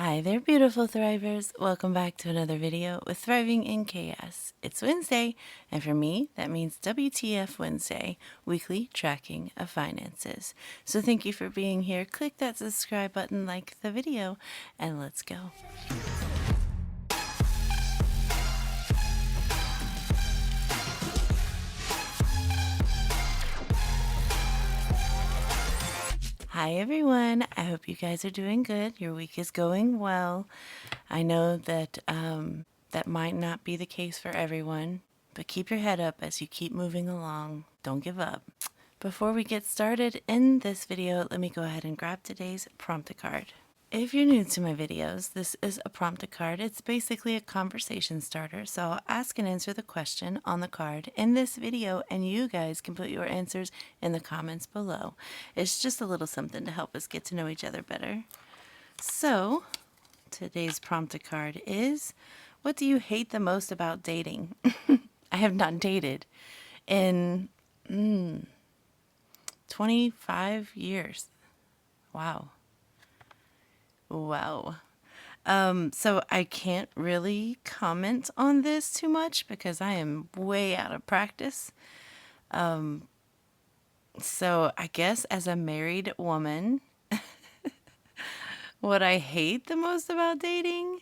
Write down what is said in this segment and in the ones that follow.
Hi there, beautiful thrivers. Welcome back to another video with Thriving in Chaos. It's Wednesday, and for me, that means WTF Wednesday, weekly tracking of finances. So thank you for being here. Click that subscribe button, like the video, and let's go. Hi everyone, I hope you guys are doing good. Your week is going well. I know that that might not be the case for everyone, but keep your head up as you keep moving along. Don't give up. Before we get started in this video, let me go ahead and grab today's prompt card. If you're new to my videos, this is a prompt card. It's basically a conversation starter, so I'll ask and answer the question on the card in this video, and you guys can put your answers in the comments below. It's just a little something to help us get to know each other better. So, today's prompt card is, what do you hate the most about dating? I have not dated in 25 years. Wow. Wow. So I can't really comment on this too much because I am way out of practice. So I guess as a married woman, what I hate the most about dating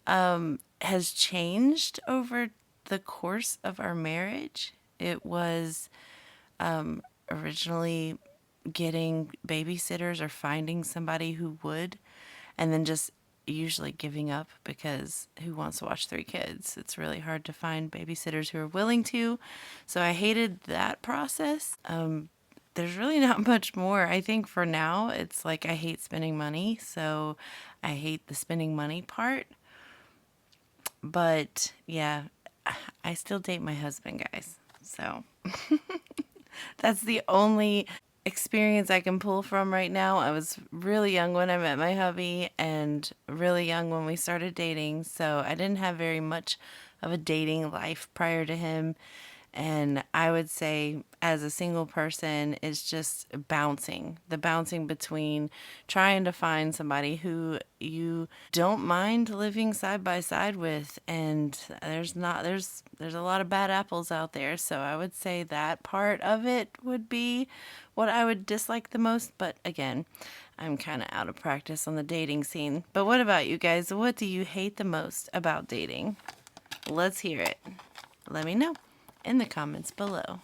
has changed over the course of our marriage. It was originally getting babysitters or finding somebody who would, and then just usually giving up because who wants to watch 3 kids? It's really hard to find babysitters who are willing to. So I hated that process. There's really not much more. I think for now, it's like I hate spending money. So I hate the spending money part. But yeah, I still date my husband, guys. So that's the only experience I can pull from right now. I was really young when I met my hubby and really young when we started dating, so I didn't have very much of a dating life prior to him. And I would say, as a single person, it's just the bouncing between trying to find somebody who you don't mind living side by side with. And there's a lot of bad apples out there. So I would say that part of it would be what I would dislike the most. But again, I'm kind of out of practice on the dating scene. But what about you guys? What do you hate the most about dating? Let's hear it. Let me know in the comments below.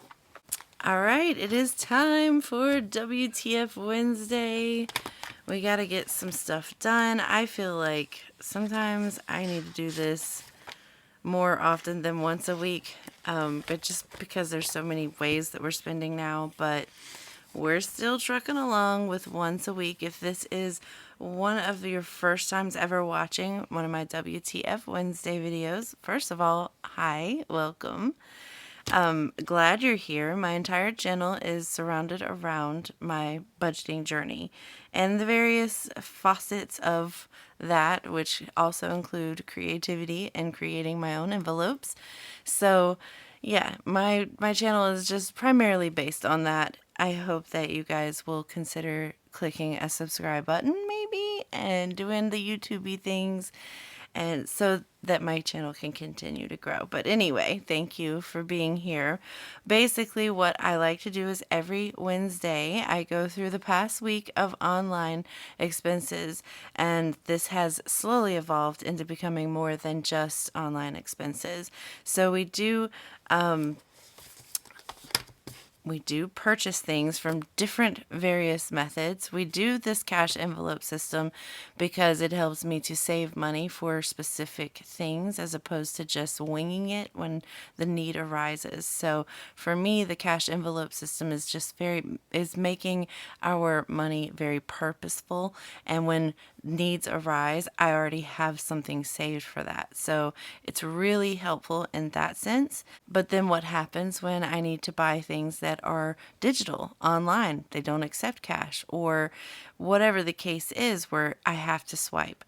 All right, it is time for WTF Wednesday. We got to get some stuff done. I feel like sometimes I need to do this more often than once a week, but just because there's so many ways that we're spending now, but we're still trucking along with once a week. If this is one of your first times ever watching one of my WTF Wednesday videos, first of all, hi, welcome. Glad you're here. My entire channel is surrounded around my budgeting journey and the various facets of that, which also include creativity and creating my own envelopes. So, yeah, my channel is just primarily based on that. I hope that you guys will consider clicking a subscribe button maybe and doing the YouTubey things, and so that my channel can continue to grow. But anyway, thank you for being here. Basically, what I like to do is every Wednesday I go through the past week of online expenses, and this has slowly evolved into becoming more than just online expenses. So we do purchase things from different various methods. We do this cash envelope system because it helps me to save money for specific things as opposed to just winging it when the need arises. So for me, the cash envelope system is is making our money very purposeful. And when needs arise, I already have something saved for that. So it's really helpful in that sense. But then what happens when I need to buy things that are digital online? They don't accept cash, or whatever the case is where I have to swipe.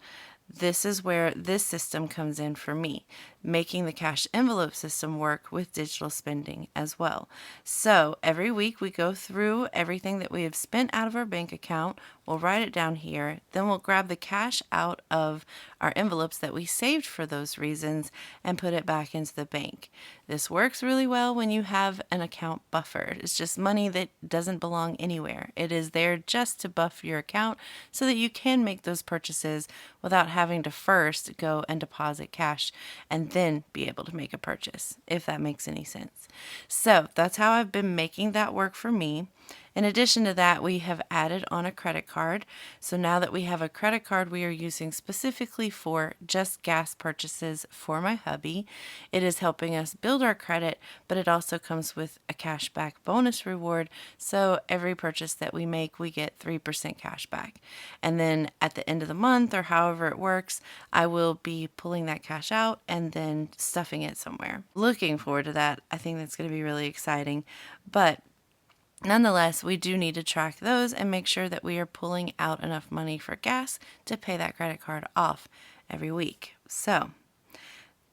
This is where this system comes in for me, making the cash envelope system work with digital spending as well. So every week we go through everything that we have spent out of our bank account. We'll write it down here. Then we'll grab the cash out of our envelopes that we saved for those reasons and put it back into the bank. This works really well when you have an account buffer. It's just money that doesn't belong anywhere. It is there just to buffer your account so that you can make those purchases without having to first go and deposit cash and then be able to make a purchase, if that makes any sense. So that's how I've been making that work for me. In addition to that, we have added on a credit card. So now that we have a credit card we are using specifically for just gas purchases for my hubby, it is helping us build our credit, but it also comes with a cashback bonus reward. So every purchase that we make, we get 3% cash back. And then at the end of the month, or however it works, I will be pulling that cash out and then stuffing it somewhere. Looking forward to that. I think that's going to be really exciting. But nonetheless, we do need to track those and make sure that we are pulling out enough money for gas to pay that credit card off every week. So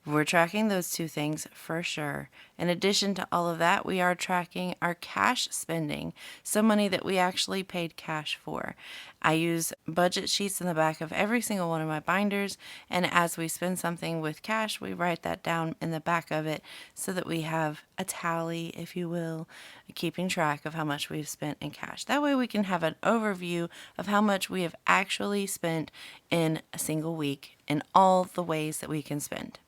we're tracking those two things for sure. In addition to all of that, we are tracking our cash spending, so money that we actually paid cash for. I use budget sheets in the back of every single one of my binders, and as we spend something with cash, we write that down in the back of it so that we have a tally, if you will, keeping track of how much we've spent in cash. That way we can have an overview of how much we have actually spent in a single week in all the ways that we can spend.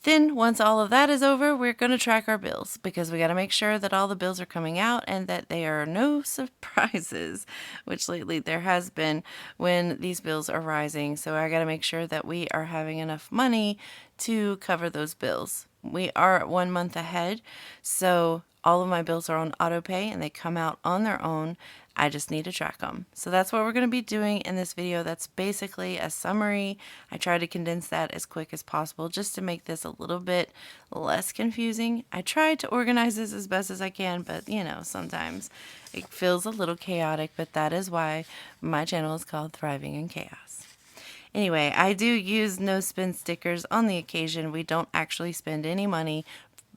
Then, once all of that is over, we're going to track our bills because we got to make sure that all the bills are coming out and that there are no surprises, which lately there has been when these bills are rising. So I got to make sure that we are having enough money to cover those bills. We are 1 month ahead, so all of my bills are on auto pay and they come out on their own. I just need to track them. So that's what we're going to be doing in this video. That's basically a summary. I try to condense that as quick as possible just to make this a little bit less confusing. I try to organize this as best as I can, but sometimes it feels a little chaotic, but that is why my channel is called Thriving in Chaos. Anyway, I do use no spend stickers on the occasion. We don't actually spend any money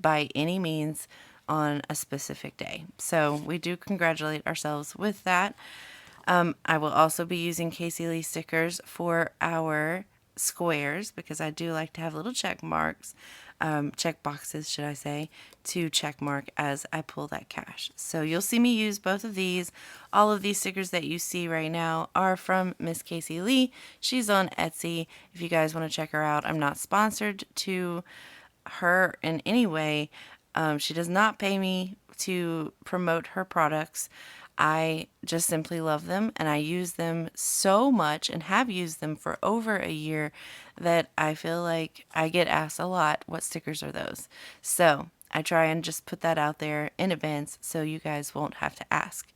by any means on a specific day. So we do congratulate ourselves with that. I will also be using Casey Lee stickers for our squares because I do like to have little check marks, check boxes, should I say, to check mark as I pull that cash. So you'll see me use both of these. All of these stickers that you see right now are from Miss Casey Lee. She's on Etsy. If you guys want to check her out, I'm not sponsored to her in any way. She does not pay me to promote her products. I just simply love them and I use them so much and have used them for over a year that I feel like I get asked a lot, what stickers are those? So I try and just put that out there in advance so you guys won't have to ask.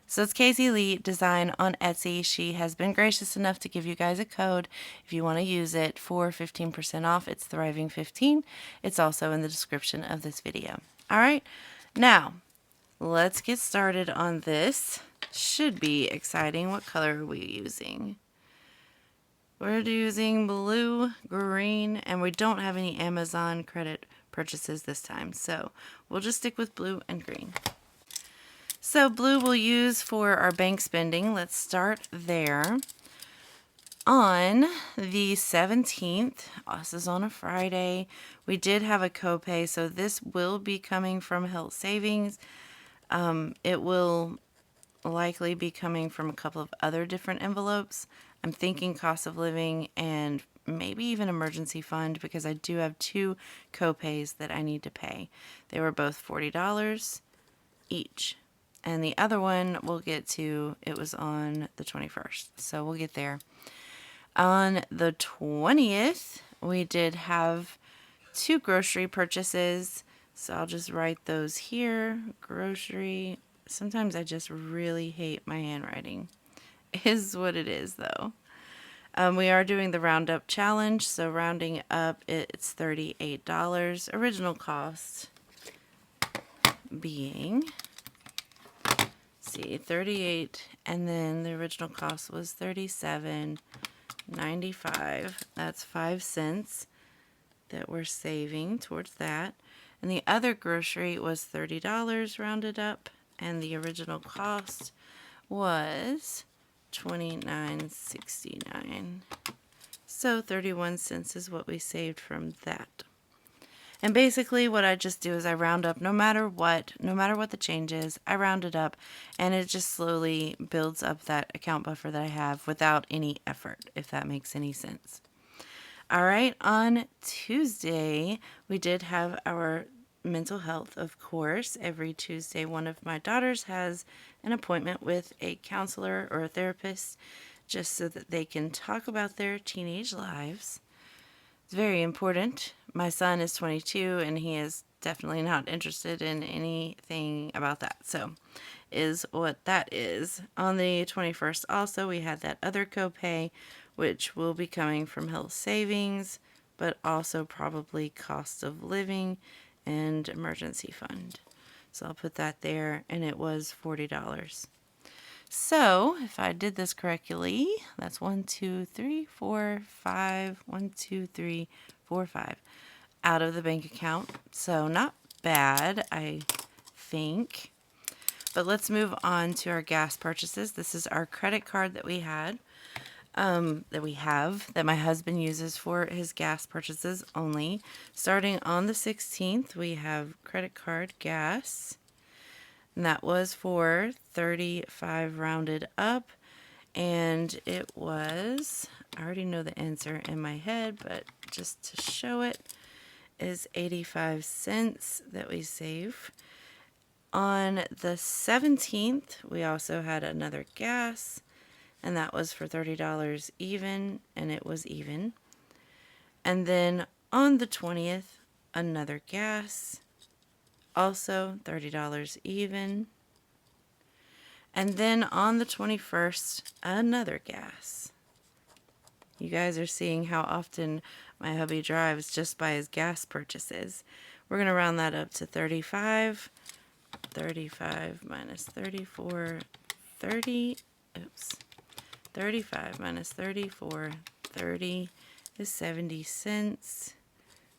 So it's Casey Lee Design on Etsy. She has been gracious enough to give you guys a code if you want to use it for 15% off. It's Thriving15. It's also in the description of this video. All right, now let's get started on this. Should be exciting. What color are we using? We're using blue, green, and we don't have any Amazon credit purchases this time. So we'll just stick with blue and green. So blue we'll use for our bank spending. Let's start there. On the 17th, this is on a Friday, we did have a copay, so this will be coming from Health Savings. It will likely be coming from a couple of other different envelopes. I'm thinking cost of living and maybe even emergency fund because I do have 2 copays that I need to pay. They were both $40 each. And the other one we'll get to, it was on the 21st. So we'll get there. On the 20th, we did have 2 grocery purchases. So I'll just write those here. Grocery. Sometimes I just really hate my handwriting. It is what it is though. We are doing the roundup challenge. So rounding up, it's $38. Original cost being... see, 38, and then the original cost was 37. $2.95. That's 5 cents that we're saving towards that. And the other grocery was $30 rounded up, and the original cost was $29.69. So 31 cents is what we saved from that. And basically what I just do is I round up no matter what the change is, I round it up, and it just slowly builds up that account buffer that I have without any effort, if that makes any sense. All right, on Tuesday, we did have our mental health, of course. Every Tuesday, one of my daughters has an appointment with a counselor or a therapist just so that they can talk about their teenage lives. It's very important. My son is 22 and he is definitely not interested in anything about that. So, is what that is. On the 21st also, we had that other copay, which will be coming from health savings, but also probably cost of living and emergency fund. So I'll put that there, and it was $40. So if I did this correctly, that's 1, 2, 3, 4, 5, 1, 2, 3, 4, 5 out of the bank account. So not bad, I think. But let's move on to our gas purchases. This is our credit card that we had, that my husband uses for his gas purchases only. Starting on the 16th, we have credit card gas, and that was for $35 rounded up, and it was, I already know the answer in my head, but just to show it, is 85 cents that we save. On the 17th, we also had another gas, and that was for $30 even, and it was even. And then on the 20th, another gas, also $30 even. And then on the 21st, another gas. You guys are seeing how often my hubby drives just by his gas purchases. We're going to round that up to 35. 35 minus 34, 30, oops. 35 minus 34, 30 is 70 cents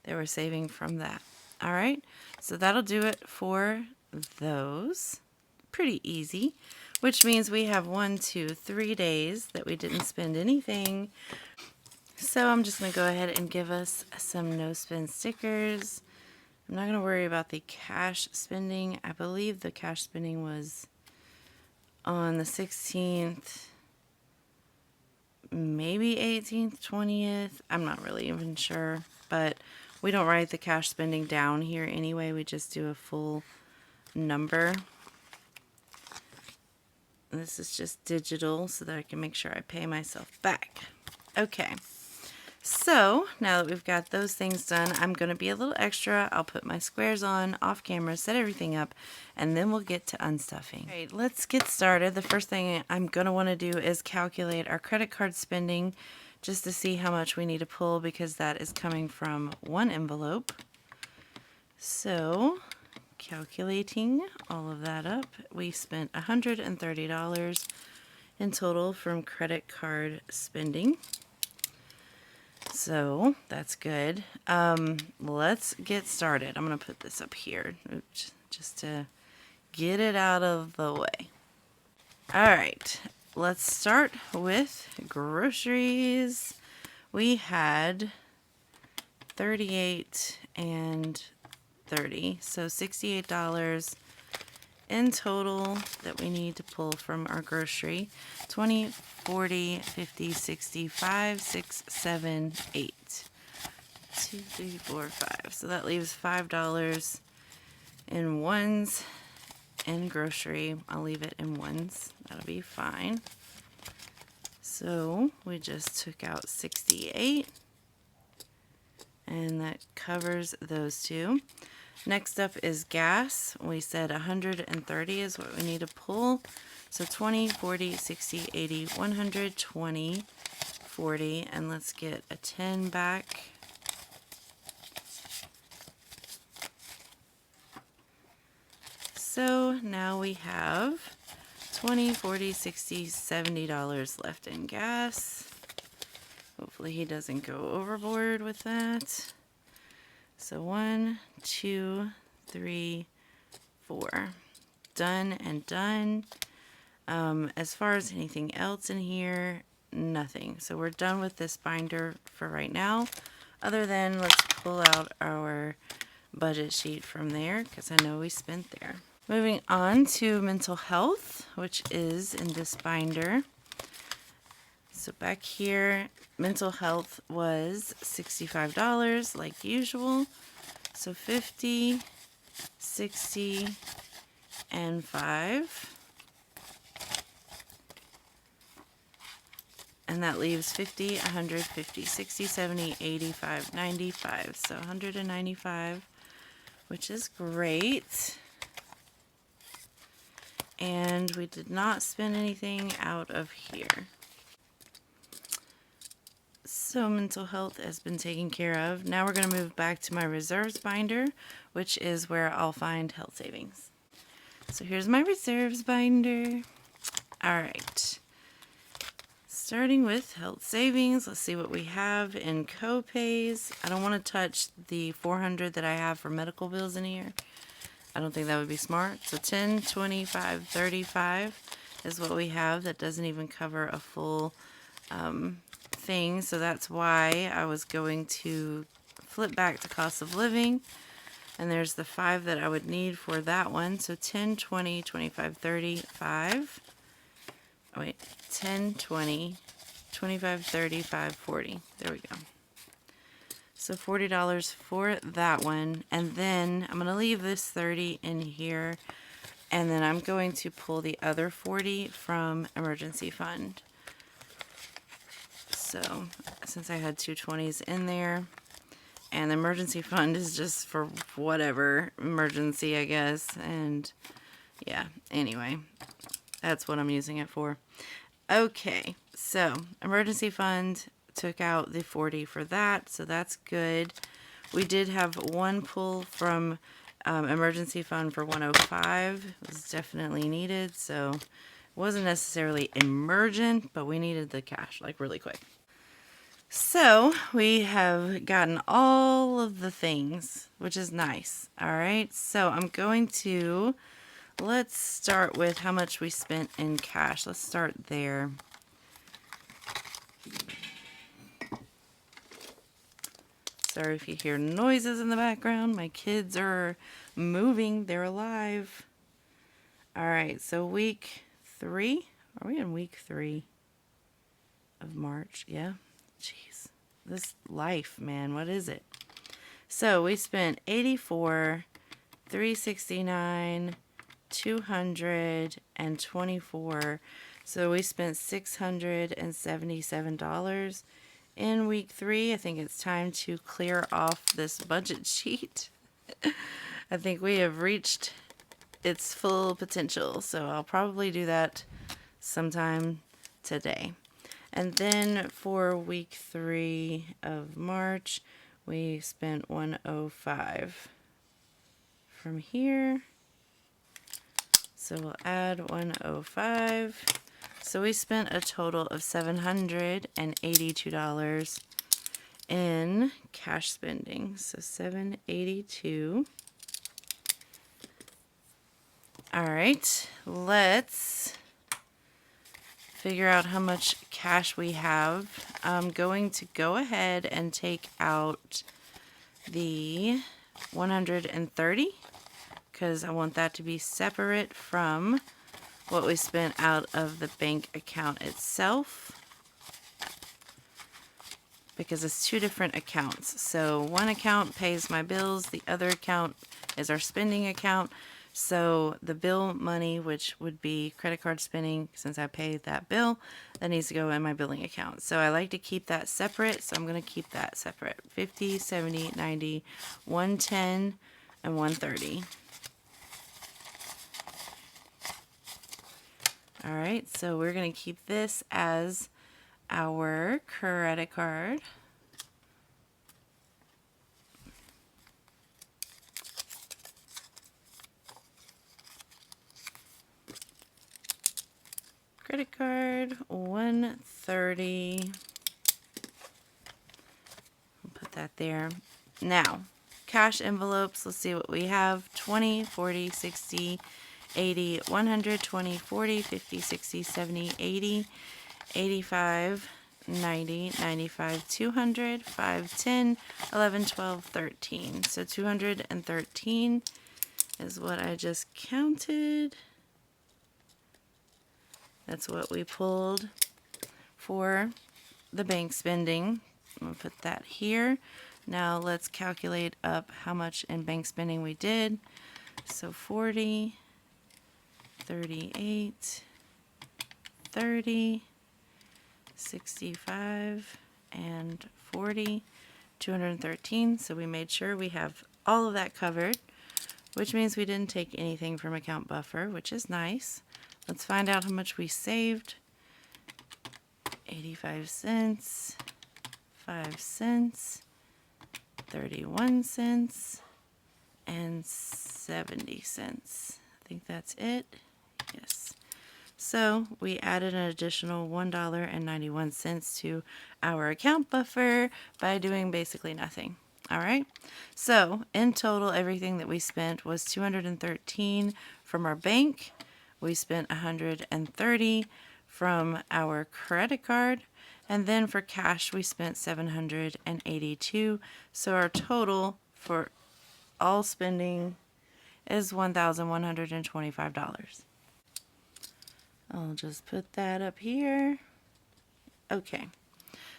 that we're saving from that. All right, so that'll do it for those. Pretty easy, which means we have 1, 2, 3 days that we didn't spend anything. So I'm just going to go ahead and give us some no spend stickers. I'm not going to worry about the cash spending. I believe the cash spending was on the 16th, maybe 18th, 20th. I'm not really even sure, but we don't write the cash spending down here anyway. We just do a full number. This is just digital so that I can make sure I pay myself back. Okay. So now that we've got those things done, I'm going to be a little extra. I'll put my squares on off camera, set everything up, and then we'll get to unstuffing. All right, let's get started. The first thing I'm going to want to do is calculate our credit card spending just to see how much we need to pull, because that is coming from one envelope. So calculating all of that up, we spent $130 in total from credit card spending. So that's good. Let's get started. I'm going to put this up here just to get it out of the way. All right, let's start with groceries. We had 38 and 30, so $68 in total that we need to pull from our grocery. 20, 40, 50, 65, 6, 7, 8. 2, 3, 4, 5. So that leaves $5 in ones in grocery. I'll leave it in ones. That'll be fine. So we just took out 68, and that covers those two. Next up is gas. We said 130 is what we need to pull. So 20, 40, 60, 80, 120, 40, and let's get a 10 back. So now we have 20, 40, 60, $70 left in gas. Hopefully he doesn't go overboard with that. So 1, 2, 3, 4. Done and done. As far as anything else in here, nothing. So we're done with this binder for right now, other than let's pull out our budget sheet from there because I know we spent there. Moving on to mental health, which is in this binder. So back here, mental health was $65 like usual. So 50, 60, and 5. And that leaves 50, 100, 50, 60, 70, 85, 95. So 195, which is great. And we did not spend anything out of here. So mental health has been taken care of. Now we're going to move back to my reserves binder, which is where I'll find health savings. So here's my reserves binder. All right. Starting with health savings, let's see what we have in co-pays. I don't want to touch the $400 that I have for medical bills in here. I don't think that would be smart. So 10, 25, 35 is what we have. That doesn't even cover a full thing. So that's why I was going to flip back to cost of living. And there's the 5 that I would need for that one. So 10, 20, 25, 30, 5. Oh, wait, 10, 20, 25, 35, 40. There we go. So $40 for that one. And then I'm going to leave this 30 in here. And then I'm going to pull the other 40 from emergency fund. So since I had two 20s in there, and the emergency fund is just for whatever emergency, I guess. And yeah, anyway, that's what I'm using it for. Okay, so emergency fund, took out the 40 for that, so that's good. We did have one pull from emergency fund for 105. It was definitely needed, so it wasn't necessarily emergent, but we needed the cash like really quick. So we have gotten all of the things, which is nice. All right, so I'm going to, let's start with how much we spent in cash. Let's start there. Sorry if you hear noises in the background. My kids are moving. They're alive. All right, so week 3. Are we in week 3 of March? Yeah. Jeez. This life, man. What is it? So we spent 84, 369, 224. So we spent $677 in week 3. I think it's time to clear off this budget sheet. I think we have reached its full potential, so I'll probably do that sometime today. And then for week 3 of March, we spent 105 from here. So we'll add 105. So we spent a total of $782 in cash spending. So $782. All right, let's figure out how much cash we have. I'm going to go ahead and take out the 130 because I want that to be separate from what we spent out of the bank account itself, because it's 2 different accounts. So one account pays my bills, the other account is our spending account. So the bill money, which would be credit card spending, since I paid that bill, that needs to go in my billing account. So I like to keep that separate, so I'm going to keep that separate. 50, 70, 90, 110, and 130. All right, so we're going to keep this as our credit card. Credit card, 130. that there. Now, cash envelopes, let's see what we have. 20, 40, 60, 80, 100, 20, 40, 50, 60, 70, 80, 85, 90, 95, 200, 5, 10, 11, 12, 13. So 213 is what I just counted. That's what we pulled for the bank spending. I'm going to put that here. Now let's calculate up how much in bank spending we did. So 40, 38, 30, 65, and 40, 213. So we made sure we have all of that covered, which means we didn't take anything from account buffer, which is nice. Let's find out how much we saved. 85 cents, 5 cents, 31 cents, and 70 cents. I think that's it. Yes. So we added an additional $1.91 to our account buffer by doing basically nothing. All right. So in total, everything that we spent was $213 from our bank. We spent $130 from our credit card. And then for cash, we spent $782. So our total for all spending is $1,125. I'll just put that up here. Okay,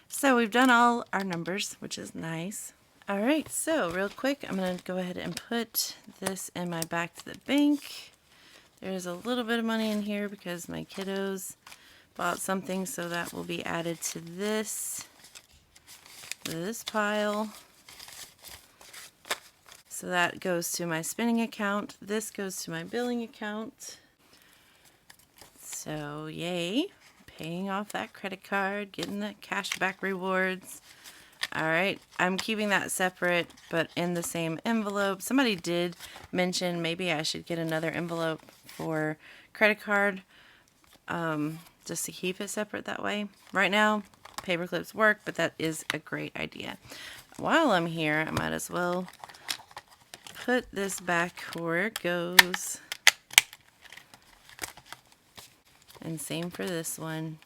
so we've done all our numbers, which is nice. All right, so real quick, I'm going to go ahead and put this in my back to the bank. There's a little bit of money in here because my kiddos bought something, so that will be added to this pile. So that goes to my spending account. This goes to my billing account. So yay, paying off that credit card, getting the cashback rewards. All right, I'm keeping that separate, but in the same envelope. Somebody did mention maybe I should get another envelope for credit card, just to keep it separate that way. Right now, paper clips work, but that is a great idea. While I'm here, I might as well put this back where it goes. And same for this one.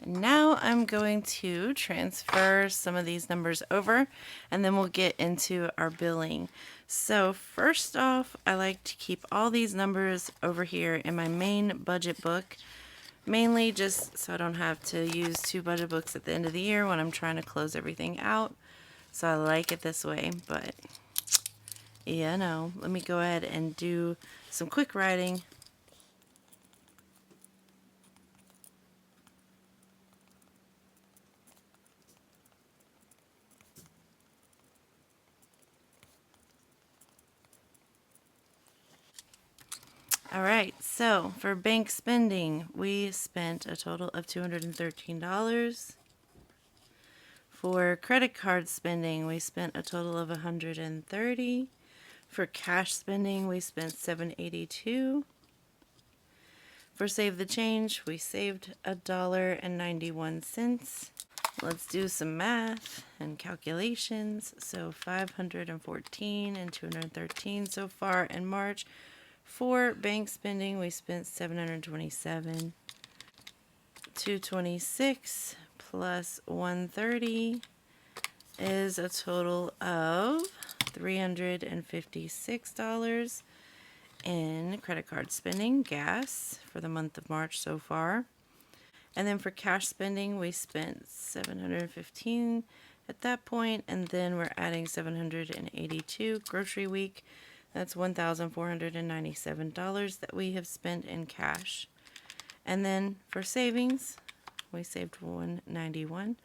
And now I'm going to transfer some of these numbers over, and then we'll get into our billing. So first off, I like to keep all these numbers over here in my main budget book, mainly just so I don't have to use two budget books at the end of the year when I'm trying to close everything out. So I like it this way, but yeah, no. Let me go ahead and do some quick writing. All right, so for bank spending, we spent a total of $213. For credit card spending, we spent a total of $130. For cash spending, we spent $782. For Save the Change, we saved $1.91. Let's do some math and calculations. So 514 and 213 so far in March. For bank spending, we spent $727. 226 plus 130 is a total of $356 in credit card spending, gas, for the month of March so far. And then for cash spending, we spent $715 at that point, and then we're adding $782 grocery week. That's $1,497 that we have spent in cash. And then for savings, we saved $191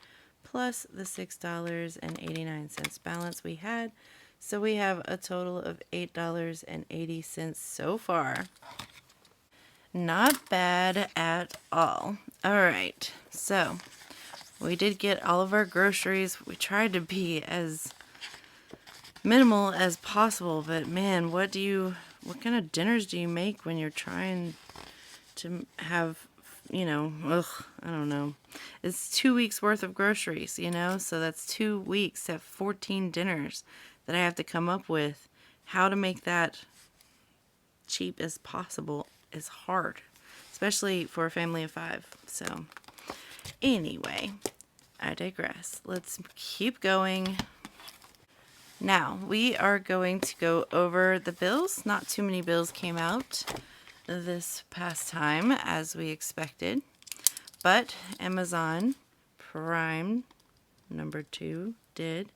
plus the $6.89 balance we had. So we have a total of $8.80 so far. Not bad at all. All right, so we did get all of our groceries. We tried to be as minimal as possible, but man, what kind of dinners do you make when you're trying to have I don't know. It's 2 weeks worth of groceries, so that's 2 weeks at 14 dinners that I have to come up with. How to make that cheap as possible is hard, especially for a family of 5. So anyway, I digress. Let's keep going. Now, we are going to go over the bills. Not too many bills came out this past time as we expected, but Amazon Prime #2 did.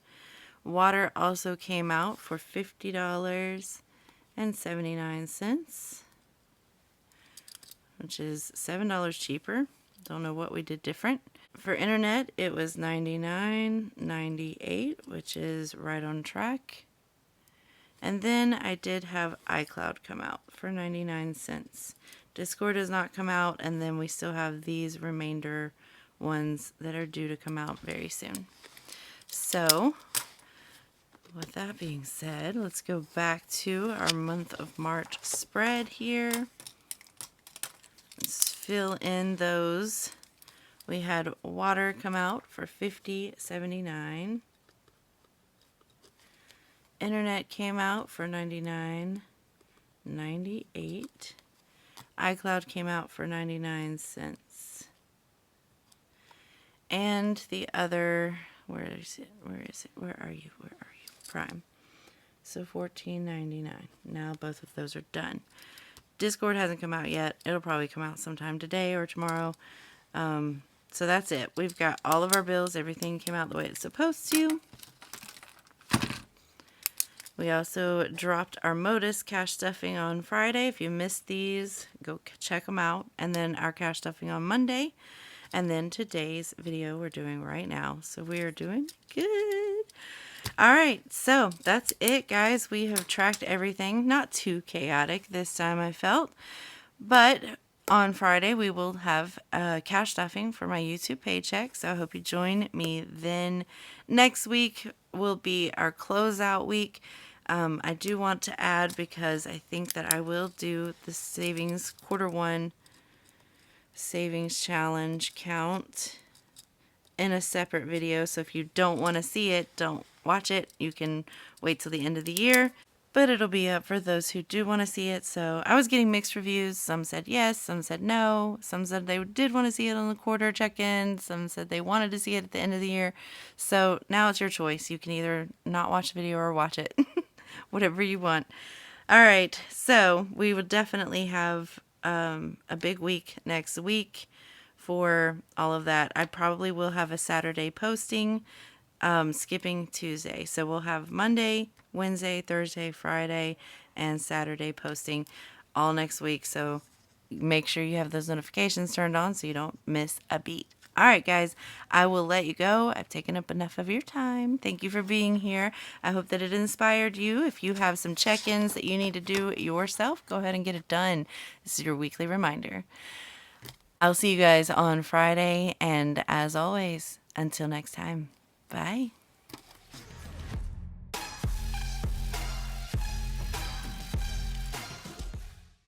Water also came out for $50.79, which is $7 cheaper. Don't know what we did different. For internet, it was $99.98, which is right on track. And then I did have iCloud come out for 99 cents. Discord does not come out, and then we still have these remainder ones that are due to come out very soon. So, with that being said, let's go back to our month of March spread here. Let's fill in those. We had water come out for $50.79. Internet came out for $99.98. iCloud came out for 99 cents. And the other, where is it? Where are you? Prime. So $14.99. Now both of those are done. Discord hasn't come out yet. It'll probably come out sometime today or tomorrow. So that's it. We've got all of our bills. Everything came out the way it's supposed to. We also dropped our Modus cash stuffing on Friday. If you missed these, go check them out. And then our cash stuffing on Monday. And then today's video we're doing right now. So we are doing good. All right, so that's it, guys. We have tracked everything. Not too chaotic this time, I felt. But on Friday, we will have cash stuffing for my YouTube paycheck. So I hope you join me then. Next week will be our closeout week. I do want to add, because I think that I will do the savings Q1 savings challenge count in a separate video. So if you don't want to see it, don't watch it. You can wait till the end of the year, but it'll be up for those who do want to see it. So I was getting mixed reviews. Some said yes, some said no. Some said they did want to see it on the quarter check-in. Some said they wanted to see it at the end of the year. So now it's your choice. You can either not watch the video or watch it. Whatever you want. All right, so we will definitely have a big week next week for all of that. I probably will have a Saturday posting, skipping Tuesday. So we'll have Monday, Wednesday, Thursday, Friday, and Saturday posting all next week. So make sure you have those notifications turned on so you don't miss a beat. All right, guys, I will let you go. I've taken up enough of your time. Thank you for being here. I hope that it inspired you. If you have some check-ins that you need to do yourself, go ahead and get it done. This is your weekly reminder. I'll see you guys on Friday, and as always, until next time, bye.